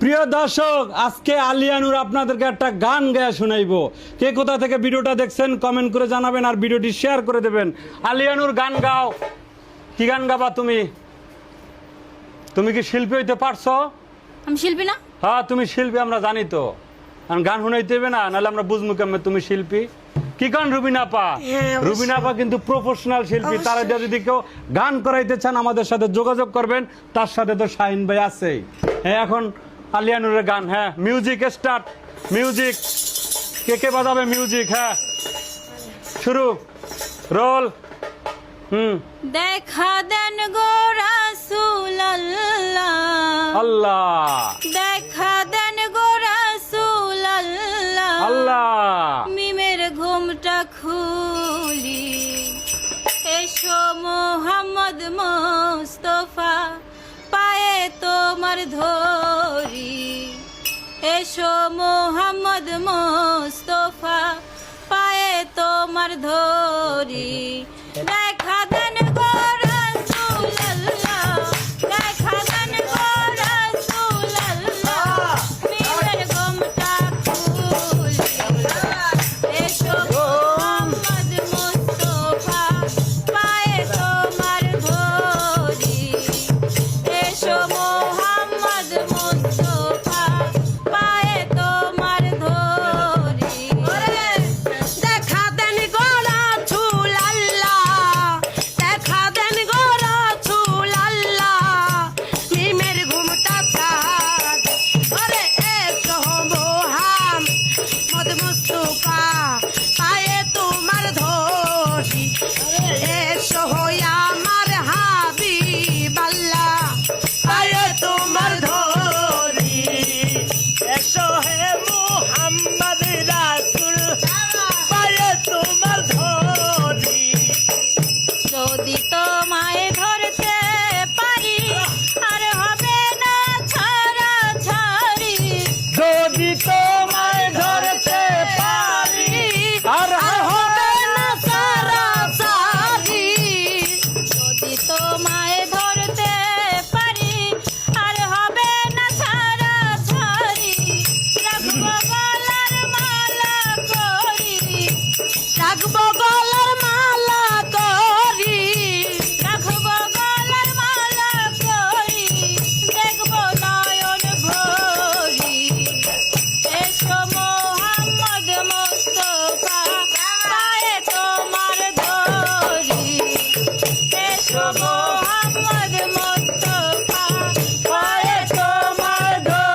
প্রিয় দর্শক, আজকে আলিয়া নূর আপনাদেরকে একটা গান গায়া শোনাইবো। কে কোথা থেকে ভিডিওটা দেখছেন কমেন্ট করে জানাবেন আর ভিডিওটি শেয়ার করে দেবেন। আলিয়া নূর গান গাও। কি গান গাবা তুমি? তুমি কি শিল্পী হইতে পারছো? আমি শিল্পী না। হ্যাঁ তুমি শিল্পী, আমরা জানি তো। কারণ গান শুনাইতে হবে না, নাহলে আমরা বুঝবো কেমন তুমি শিল্পী। কি গান? রুবিনা আপা। রুবিনা আপা কিন্তু প্রফেশনাল শিল্পী। তারা যদি কেউ গান করাইতে চান আমাদের সাথে যোগাযোগ করবেন। তার সাথে তো শাহিন ভাই আছেই। হ্যাঁ, এখন আলিয়া নূরের গান। হ্যাঁ, মিউজিক স্টার্ট। মিউজিক কে কে বাজাবে? মিউজিক। হ্যাঁ, শুরু। রোল। দেখা দেন গো রাসূলুল্লাহ, আল্লাহ দেখা দেন গো রাসূলুল্লাহ, আল্লাহ মিমের ঘুমটা খুলি, এসো মোহাম্মদ মুস্তাফা পায়ে তোমার ধরি, এসো মোহাম্মদ মুস্তাফা পায়ে তোমার ধরি।